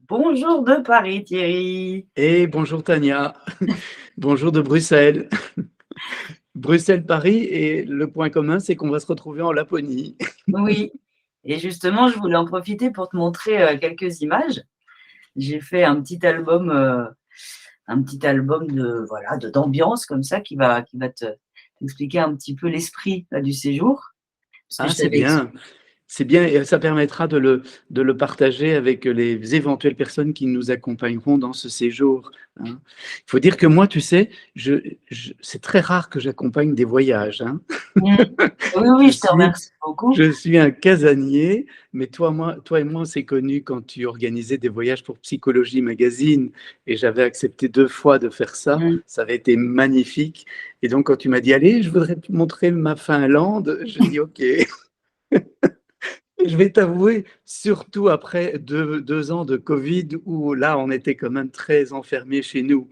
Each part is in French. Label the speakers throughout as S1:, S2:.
S1: Bonjour de Paris, Thierry.
S2: Et bonjour Tania, bonjour de Bruxelles. Bruxelles-Paris, et le point commun, c'est qu'on va se retrouver en Laponie.
S1: Oui, et justement, je voulais en profiter pour te montrer quelques images. J'ai fait un petit album de voilà d'ambiance comme ça qui va t'expliquer un petit peu l'esprit là, du séjour, parce que
S2: Ah,
S1: je t'avais
S2: c'est bien, et ça permettra de le partager avec les éventuelles personnes qui nous accompagneront dans ce séjour, hein. Il faut dire que moi, tu sais, c'est très rare que j'accompagne des voyages, hein.
S1: Oui, oui,
S2: Je
S1: je te
S2: suis,
S1: remercie beaucoup.
S2: je suis un casanier, mais toi et moi, on s'est connus quand tu organisais des voyages pour Psychologie Magazine, et j'avais accepté 2 fois de faire ça.
S1: Mm.
S2: Ça avait été magnifique. Et donc, quand tu m'as dit, allez, je voudrais te montrer ma Finlande, je dis, OK. Je vais t'avouer, surtout après 2 ans de Covid, où là, on était quand même très enfermés chez nous.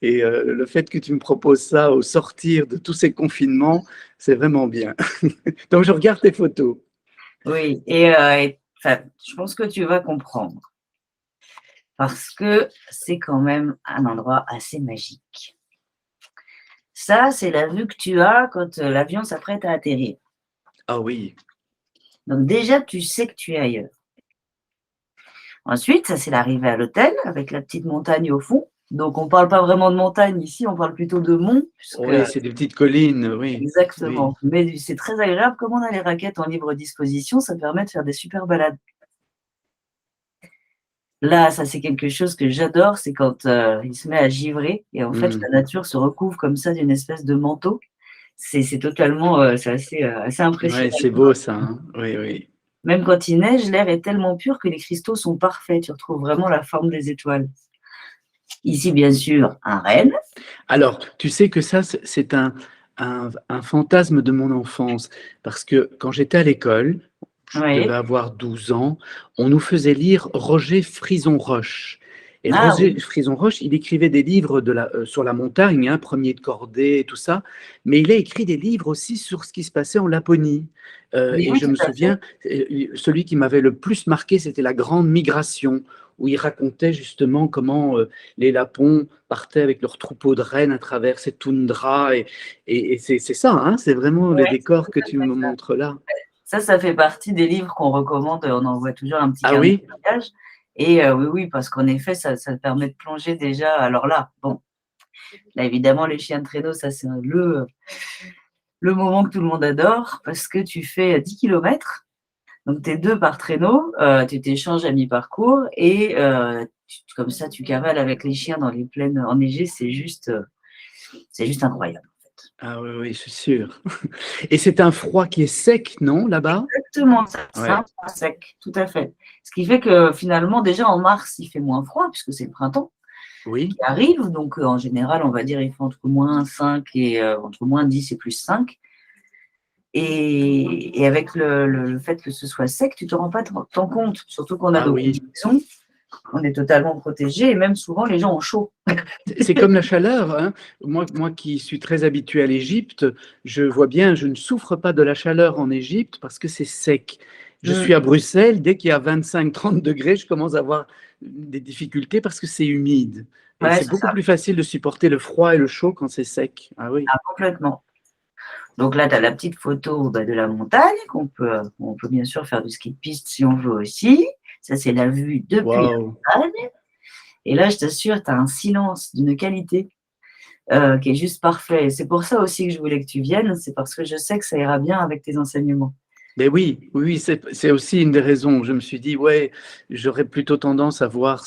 S2: Et le fait que tu me proposes ça au sortir de tous ces confinements, c'est vraiment bien. Donc, je regarde tes photos.
S1: Oui, enfin, je pense que tu vas comprendre, parce que c'est quand même un endroit assez magique. Ça, c'est la vue que tu as quand l'avion s'apprête à atterrir.
S2: Ah oui,
S1: Donc déjà, tu sais que tu es ailleurs. Ensuite, ça, c'est l'arrivée à l'hôtel avec la petite montagne au fond. Donc, on ne parle pas vraiment de montagne ici, on parle plutôt de mont, puisque
S2: oui, c'est des petites collines, oui, oui.
S1: exactement. Mais c'est très agréable. Comme on a les raquettes en libre disposition, ça permet de faire des super balades. Là, ça, c'est quelque chose que j'adore, c'est quand il se met à givrer et en fait,
S2: Hmm.
S1: la nature se recouvre comme ça d'une espèce de manteau. C'est totalement, c'est assez
S2: Ouais,
S1: impressionnant.
S2: c'est beau ça, hein. Oui, oui.
S1: Même quand il neige, l'air est tellement pur que les cristaux sont parfaits. Tu retrouves vraiment la forme des étoiles. Ici, bien sûr, un renne.
S2: Alors, tu sais que ça, c'est un fantasme de mon enfance, parce que quand j'étais à l'école, je devais
S1: Oui.
S2: avoir 12 ans, on nous faisait lire Roger Frison-Roche. Et
S1: Ah
S2: Roger
S1: oui,
S2: Frison-Roche, il écrivait des livres sur la montagne, hein, Premier de cordée et tout ça, mais il a écrit des livres aussi sur ce qui se passait en Laponie.
S1: mais
S2: Et
S1: oui,
S2: je
S1: tout
S2: me
S1: à fait.
S2: souviens, celui qui m'avait le plus marqué, c'était La Grande Migration, où il racontait justement comment les Lapons partaient avec leurs troupeaux de rennes à travers ces toundras. Et c'est ça, hein, c'est vraiment
S1: Oui,
S2: les
S1: c'est
S2: décors
S1: tout
S2: que
S1: à
S2: tu
S1: fait
S2: me
S1: ça.
S2: montres là.
S1: Ça fait partie des livres qu'on recommande. On envoie toujours un petit
S2: Ah
S1: carnet de
S2: oui?
S1: voyage. Et oui, oui, parce qu'en effet, ça permet de plonger déjà. Alors là, bon, là, évidemment, les chiens de traîneau, ça, c'est le moment que tout le monde adore parce que tu fais 10 kilomètres. Donc, tu es deux par traîneau, tu t'échanges à mi-parcours et comme ça, tu cavales avec les chiens dans les plaines enneigées. C'est juste incroyable.
S2: Ah oui, oui, je suis sûr. Et c'est un froid qui est sec, non, là-bas?
S1: Exactement, ça, c'est
S2: Ouais.
S1: un peu sec, tout à fait. Ce qui fait que finalement, déjà en mars, il fait moins froid puisque c'est le printemps qui
S2: Oui.
S1: arrive. Donc, en général, on va dire il fait entre moins 5 et entre moins 10 et plus 5. Et avec le fait que ce soit sec, tu ne te rends pas tant compte. Surtout qu'on a
S2: Ah
S1: nos
S2: oui.
S1: combinaisons, on est totalement protégé et même souvent les gens ont chaud.
S2: C'est comme la chaleur, hein. Moi qui suis très habitué à l'Égypte, je vois bien, je ne souffre pas de la chaleur en Égypte parce que c'est sec. Je
S1: Mm.
S2: suis à Bruxelles, dès qu'il y a 25-30 degrés, je commence à avoir des difficultés parce que c'est humide. Et
S1: Ouais,
S2: c'est
S1: c'est
S2: beaucoup
S1: ça.
S2: plus facile de supporter le froid et le chaud quand c'est sec. Ah oui.
S1: Ah, complètement. Donc là, tu as la petite photo de la montagne, on peut bien sûr faire du ski de piste si on veut aussi. Ça, c'est la vue depuis
S2: Waouh.
S1: la montagne. Et là, je t'assure, tu as un silence d'une qualité qui est juste parfait. Et c'est pour ça aussi que je voulais que tu viennes, c'est parce que je sais que ça ira bien avec tes enseignements.
S2: Mais oui, oui, oui, c'est aussi une des raisons. Je me suis dit, ouais, j'aurais plutôt tendance à voir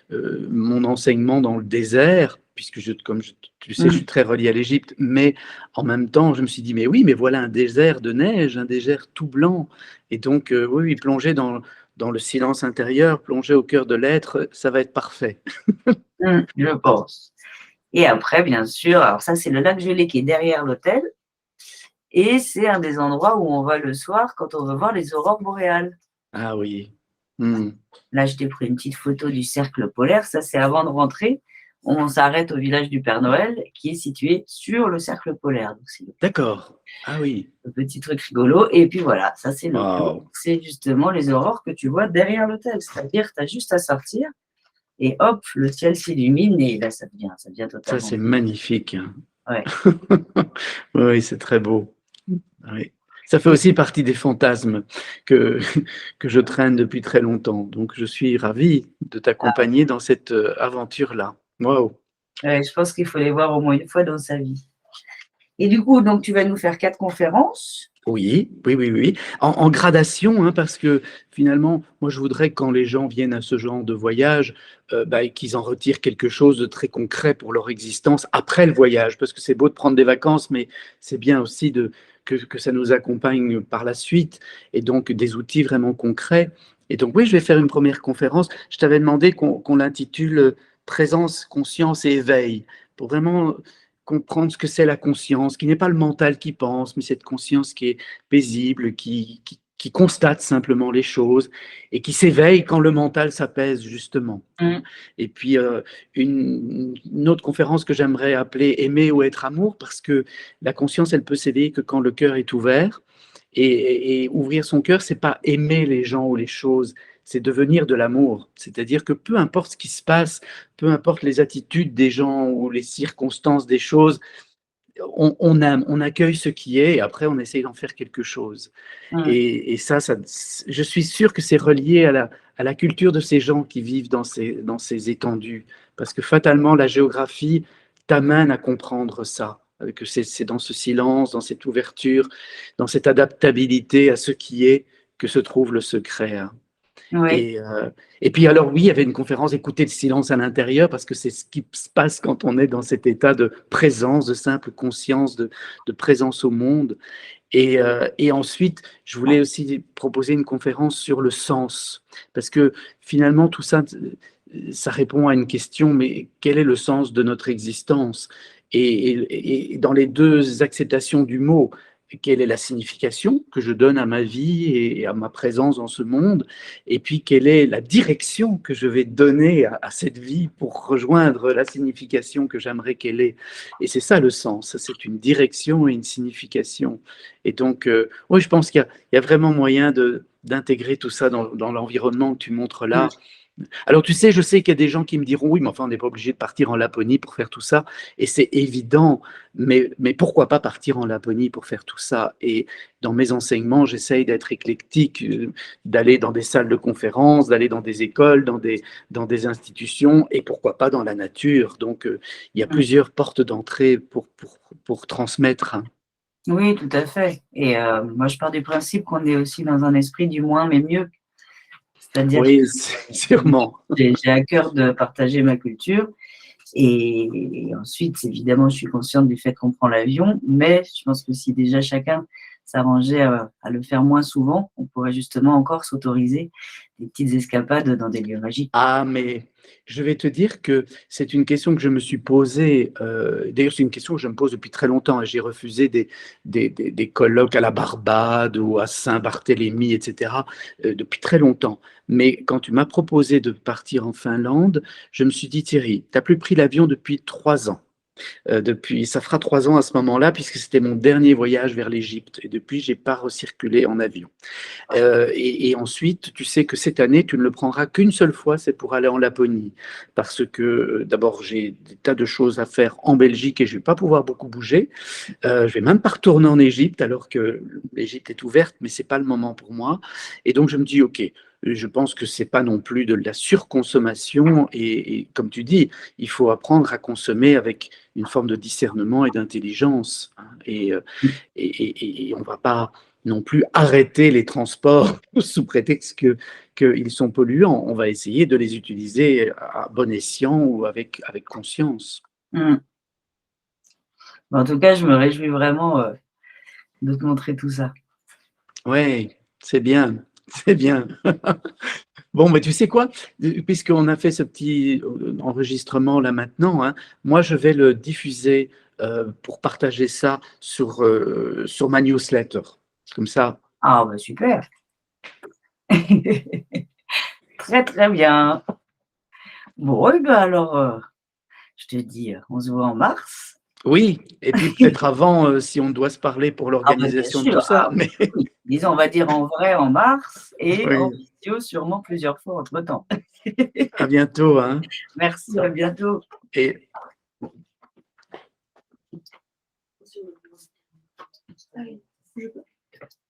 S2: mon enseignement dans le désert, puisque tu sais, je
S1: Mm.
S2: suis très relié à l'Égypte, mais en même temps, je me suis dit, mais oui, mais voilà un désert de neige, un désert tout blanc. Et donc, oui, oui, plonger dans le silence intérieur, plonger au cœur de l'être, ça va être parfait.
S1: Je pense. Et après, bien sûr, alors ça, c'est le lac gelé qui est derrière l'hôtel. Et c'est un des endroits où on va le soir quand on veut voir les aurores boréales.
S2: Ah oui. Hmm.
S1: Là, je t'ai pris une petite photo du cercle polaire. Ça, c'est avant de rentrer. On s'arrête au village du Père Noël qui est situé sur le cercle polaire. Donc, c'est
S2: D'accord. Ah oui.
S1: le petit truc rigolo. Et puis voilà, ça, c'est le clou.
S2: Waouh.
S1: C'est justement les aurores que tu vois derrière l'hôtel. C'est-à-dire que tu as juste à sortir. et hop, le ciel s'illumine et là, ça devient
S2: Ça,
S1: totalement.
S2: c'est magnifique.
S1: Ouais.
S2: Oui, c'est très beau. Oui. Ça fait aussi partie des fantasmes que, que je traîne depuis très longtemps. Donc, je suis ravi de t'accompagner dans cette aventure-là. Waouh!
S1: Ouais, je pense qu'il faut les voir au moins une fois dans sa vie. Et du coup, donc, tu vas nous faire 4 conférences.
S2: Oui, oui, oui, oui. En gradation, hein, parce que finalement, moi, je voudrais que quand les gens viennent à ce genre de voyage, qu'ils en retirent quelque chose de très concret pour leur existence après le voyage. Parce que c'est beau de prendre des vacances, mais c'est bien aussi que ça nous accompagne par la suite et donc des outils vraiment concrets. Et donc, oui, je vais faire une première conférence. Je t'avais demandé qu'on l'intitule Présence, conscience et éveil pour vraiment comprendre ce que c'est la conscience, qui n'est pas le mental qui pense, mais cette conscience qui est paisible, qui constate simplement les choses et qui s'éveille quand le mental s'apaise, justement.
S1: Mmh.
S2: Et puis, une autre conférence que j'aimerais appeler Aimer ou être amour, parce que la conscience, elle peut s'éveiller que quand le cœur est ouvert. Et ouvrir son cœur, c'est pas aimer les gens ou les choses, c'est devenir de l'amour. C'est-à-dire que peu importe ce qui se passe, peu importe les attitudes des gens ou les circonstances des choses, on aime, on accueille ce qui est et après on essaye d'en faire quelque chose.
S1: Mmh.
S2: Et ça, je suis sûr que c'est relié à la culture de ces gens qui vivent dans ces étendues. Parce que fatalement, la géographie t'amène à comprendre ça. Que c'est dans ce silence, dans cette ouverture, dans cette adaptabilité à ce qui est que se trouve le secret, hein.
S1: Ouais.
S2: Et puis alors oui, il y avait une conférence Écouter le silence à l'intérieur, parce que c'est ce qui se passe quand on est dans cet état de présence, de simple conscience, de présence au monde. Et ensuite, je voulais aussi proposer une conférence sur le sens, parce que finalement, tout ça, ça répond à une question, mais quel est le sens de notre existence? Et dans les deux acceptations du mot, quelle est la signification que je donne à ma vie et à ma présence dans ce monde? Et puis, quelle est la direction que je vais donner à cette vie pour rejoindre la signification que j'aimerais qu'elle ait? Et c'est ça le sens, c'est une direction et une signification. Et donc, oui, je pense qu'il y a vraiment moyen d'intégrer tout ça dans l'environnement que tu montres
S1: Mmh.
S2: là. Alors, tu sais, je sais qu'il y a des gens qui me diront, oui, mais enfin, on n'est pas obligé de partir en Laponie pour faire tout ça. Et c'est évident, mais pourquoi pas partir en Laponie pour faire tout ça? Et dans mes enseignements, j'essaye d'être éclectique, d'aller dans des salles de conférences, d'aller dans des écoles, dans des institutions, et pourquoi pas dans la nature. Donc, il y a
S1: Mmh.
S2: plusieurs portes d'entrée pour transmettre, hein.
S1: Oui, tout à fait et moi, je pars du principe qu'on est aussi dans un esprit du moins, mais mieux. C'est-à-dire
S2: Oui,
S1: que
S2: sûrement.
S1: j'ai à cœur de partager ma culture et ensuite, évidemment, je suis consciente du fait qu'on prend l'avion, mais je pense que si déjà chacun s'arrangeait à le faire moins souvent, on pourrait justement encore s'autoriser des petites escapades dans des lieux magiques.
S2: Ah, mais je vais te dire que c'est une question que je me suis posée. D'ailleurs, c'est une question que je me pose depuis très longtemps, et j'ai refusé des colloques à la Barbade ou à Saint-Barthélemy, etc., depuis très longtemps. Mais quand tu m'as proposé de partir en Finlande, je me suis dit, Thierry, tu n'as plus pris l'avion depuis 3 ans. Ça fera 3 ans à ce moment-là, puisque c'était mon dernier voyage vers l'Égypte. Et depuis, j'ai pas recirculé en avion. Et ensuite, tu sais que cette année, tu ne le prendras qu'une seule fois, c'est pour aller en Laponie. Parce que d'abord, j'ai des tas de choses à faire en Belgique et je ne vais pas pouvoir beaucoup bouger. Je vais même pas retourner en Égypte alors que l'Égypte est ouverte, mais c'est pas le moment pour moi. Et donc je me dis, ok, je pense que c'est pas non plus de la surconsommation. Et comme tu dis, il faut apprendre à consommer avec une forme de discernement et d'intelligence, hein. Et on va pas non plus arrêter les transports sous prétexte qu'ils sont polluants. On va essayer de les utiliser à bon escient ou avec conscience.
S1: Mmh. En tout cas, je me réjouis vraiment, de te montrer tout ça.
S2: Ouais, c'est bien, c'est bien. Bon, mais tu sais quoi? Puisqu'on a fait ce petit enregistrement là maintenant, hein, moi je vais le diffuser pour partager ça sur ma newsletter. Comme ça.
S1: Ah bah, super! Très, très bien. Bon et bah, alors, je te dis, on se voit en mars.
S2: Oui, et puis peut-être avant, si on doit se parler pour
S1: Ah bah, bien
S2: l'organisation de tout
S1: sûr,
S2: ça. Mais
S1: oui. Disons, on va dire en vrai en mars et en
S2: oui,
S1: visio sûrement plusieurs fois entre-temps.
S2: À bientôt, hein.
S1: Merci, à bientôt.
S2: Et